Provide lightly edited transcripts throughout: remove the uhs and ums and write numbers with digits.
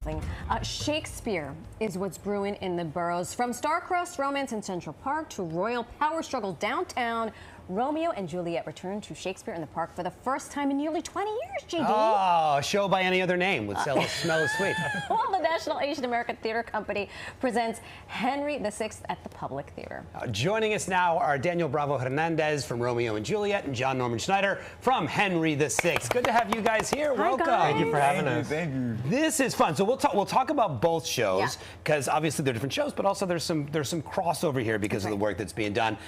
something. Shakespeare is what's brewing in the boroughs. From star-crossed romance in Central Park to royal power struggle downtown, Romeo and Juliet return to Shakespeare in the Park for the first time in nearly 20 years, JD. Oh, a show by any other name would smell as sweet. Well, the National Asian American Theater Company presents Henry VI at the Public Theater. Joining us now are Daniel Bravo Hernandez from Romeo and Juliet and John Norman Schneider from Henry VI. Good to have you guys here. Hi, welcome. guys. Thank you for having us. Thank you. This is fun. So we'll talk about both shows because obviously they're different shows, but also there's some crossover here because of the work that's being done.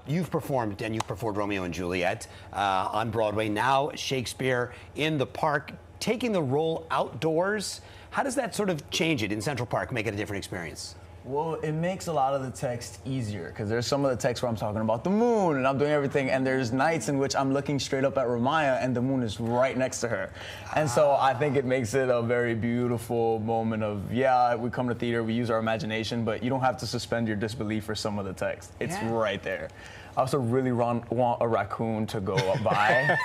You've performed Romeo and Juliet on Broadway. Now Shakespeare in the Park, taking the role outdoors. How does that sort of change it in Central Park, make it a different experience? Well, it makes a lot of the text easier because there's some of the text where I'm talking about the moon and I'm doing everything, and there's nights in which I'm looking straight up at Romeo and the moon is right next to her. And so I think it makes it a very beautiful moment of, yeah, we come to theater, we use our imagination, but you don't have to suspend your disbelief for some of the text. It's right there. I also really want a raccoon to go by.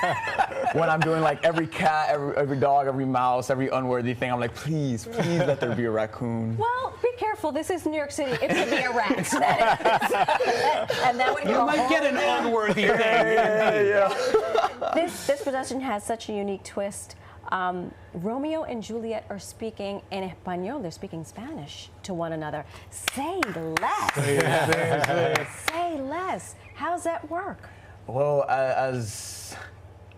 When I'm doing like every cat, every dog, every mouse, every unworthy thing, I'm like, please let there be a raccoon. Well, be careful. This is New York City. It could be a rat. And that would You might get an unworthy thing. Yeah. This production has such a unique twist. Romeo and Juliet are speaking in Espanol. They're speaking Spanish to one another. Say less. Say less. How's that work? Well, as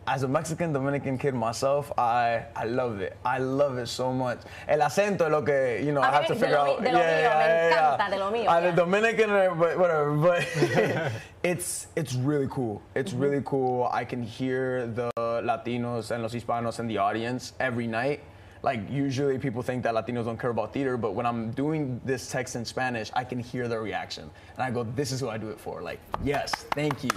a Mexican Dominican kid myself, I love it. I love it so much. El acento es lo que, you know, I have to figure out. De lo mío, me encanta, de lo mío. I'm a Dominican, but whatever. But it's really cool. It's really cool. I can hear the Latinos and los Hispanos in the audience every night. Like, usually people think that Latinos don't care about theater, but when I'm doing this text in Spanish, I can hear their reaction. And I go, this is who I do it for. Like, yes, thank you.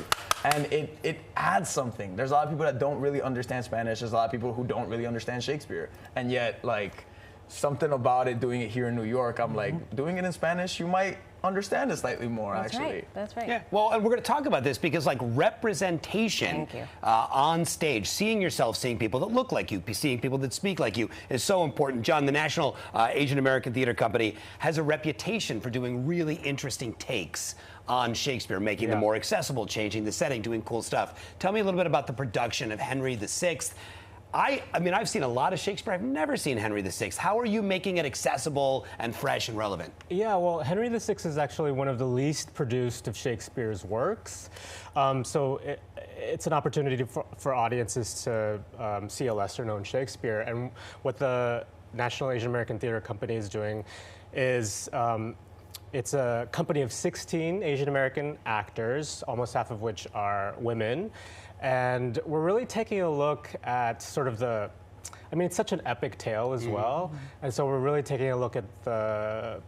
And it adds something. There's a lot of people that don't really understand Spanish. There's a lot of people who don't really understand Shakespeare. And yet, like, something about it, doing it here in New York, I'm like, doing it in Spanish, you might understand it slightly more, actually. That's right. Yeah, well, and we're going to talk about this because, like, representation on stage, seeing yourself, seeing people that look like you, seeing people that speak like you is so important. John, the National Asian American Theater Company has a reputation for doing really interesting takes on Shakespeare, making them more accessible, changing the setting, doing cool stuff. Tell me a little bit about the production of Henry VI. I mean, I've seen a lot of Shakespeare. I've never seen Henry VI. How are you making it accessible and fresh and relevant? Yeah, well, Henry VI is actually one of the least produced of Shakespeare's works. So it's an opportunity for audiences to see a lesser-known Shakespeare. And what the National Asian American Theater Company is doing is it's a company of 16 Asian American actors, almost half of which are women. And we're really taking a look at sort of I mean, it's such an epic tale as well. And so we're really taking a look at the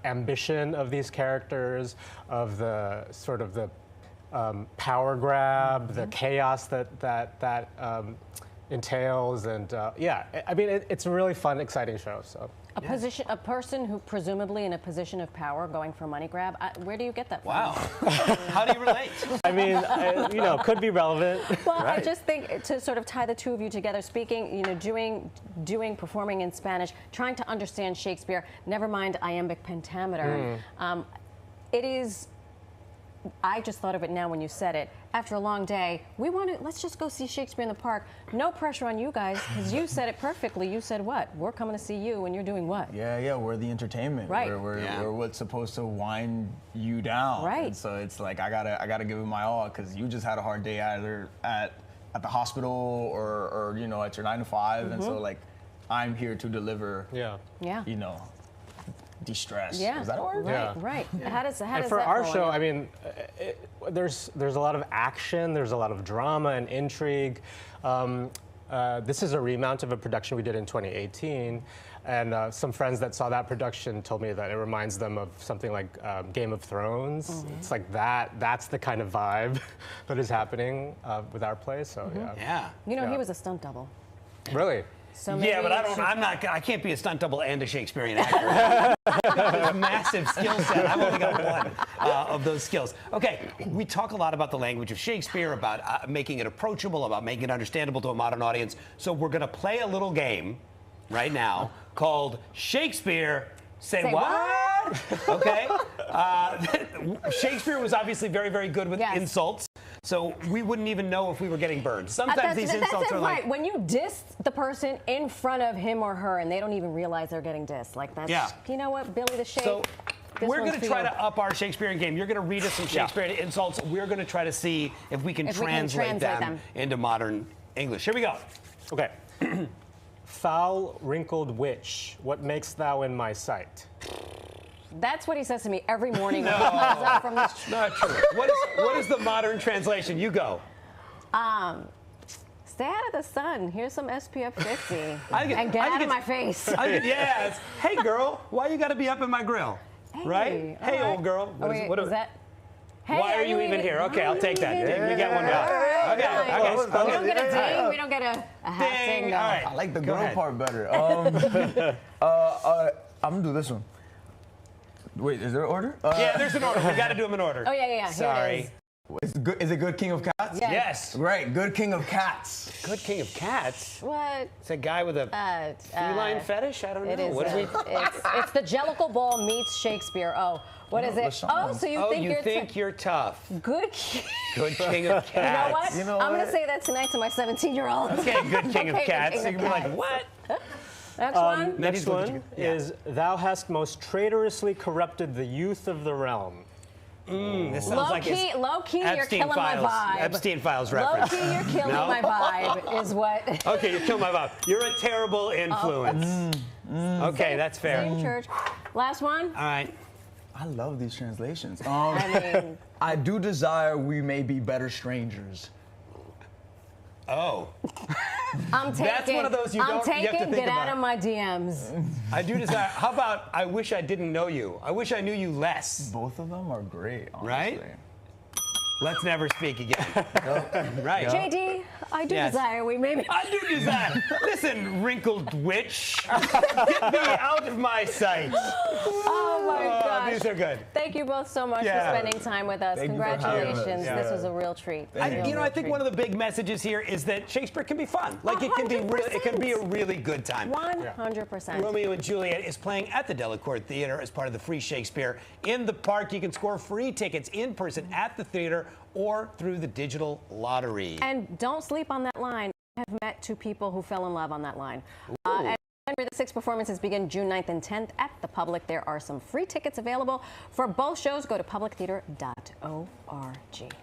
ambition of these characters, of the sort of the power grab, the chaos that entails. And yeah, I mean, it's a really fun, exciting show. So. A person who presumably in a position of power going for a money grab, where do you get that from? Wow. How do you relate? I mean, you know, could be relevant. Well, I just think to sort of tie the two of you together, speaking, you know, performing in Spanish, trying to understand Shakespeare, never mind iambic pentameter. It is, I just thought of it now when you said it. After a long day, let's just go see Shakespeare in the Park. No pressure on you guys, because you said it perfectly. You said what? We're coming to see you, and you're doing what? Yeah, we're the entertainment. Right. We're what's supposed to wind you down. Right. And so it's like, I gotta give it my all, because you just had a hard day either at the hospital or you know, at your 9 to 5, and so like, I'm here to deliver. You know, de-stress. Yeah. Is that a word? Right. How does and for that our go show, on? I mean, there's a lot of action, there's a lot of drama and intrigue. This is a remount of a production we did in 2018, and some friends that saw that production told me that it reminds them of something like Game of Thrones. It's like that's the kind of vibe that is happening with our play. So yeah. You know, he was a stunt double. Really? So Yeah, but I can't be a stunt double and a Shakespearean actor. A massive skill set. I've only got one of those skills. Okay, we talk a lot about the language of Shakespeare, about making it approachable, about making it understandable to a modern audience. So we're going to play a little game right now called Shakespeare. Say what? Okay. Shakespeare was obviously very, very good with insults. So we wouldn't even know if we were getting burned. Sometimes these insults are like... When you diss the person in front of him or her and they don't even realize they're getting dissed. Like that's, you know what, Billy the Shake? So we're going to try to up our Shakespearean game. You're going to read us some Shakespearean insults. We're going to try to see if we can translate them into modern English. Here we go. Okay. Foul, wrinkled witch, what makest thou in my sight? That's what he says to me every morning when he comes up from this. Not true. What is the modern translation? You go. Stay out of the sun. Here's some SPF 50. And get out of my face. Yes. Hey, girl, why you got to be up in my grill? Hey, right? Hey, old girl. What is that? Hey, why are you even here? Okay, I'll take that. We get one now. Okay. We don't get a ding. We don't get a half ding. No. All right. I like the girl part better. I'm gonna do this one. Wait, is there an order? Yeah, there's an order. We got to do them in order. Oh, yeah. Sorry. Is it good King of Cats? Yes. Right, good King of Cats. Good King of Cats? What? It's a guy with a feline fetish? I don't know. It is. What is it's the Jellicle Ball meets Shakespeare. Oh, what is it? Oh, so you think you're tough. Good King. Good King of Cats. You know what? I'm going to say that tonight to my 17-year-old. Okay, good King of Cats. You're like, what? Next one is, thou hast most traitorously corrupted the youth of the realm. This sounds low key, you're killing my vibe. Epstein Files reference. Low key, you're killing my vibe, is what. Okay, you're killing my vibe. You're a terrible influence. Okay, that's fair. Same church. Last one. All right. I love these translations. I do desire we may be better strangers. Oh. I'm taking. That's one of those you have to think about. Get out of my DMs. I do desire. How about I wish I didn't know you? I wish I knew you less. Both of them are great, honestly. Right? Let's never speak again. Right. JD, I do desire we maybe. I do desire. Listen, wrinkled witch. Get me out of my sight. Oh my gosh. These are good. Thank you both so much for spending time with us. Congratulations. This was a real treat. I think one of the big messages here is that Shakespeare can be fun. Like it can be it can be a really good time. 100%. Romeo and Juliet is playing at the Delacorte Theater as part of the free Shakespeare in the Park. You can score free tickets in person at the theater or through the digital lottery. And don't sleep on that line. I have met two people who fell in love on that line. And the 6 performances begin June 9th and 10th at the Public. There are some free tickets available for both shows. Go to publictheater.org.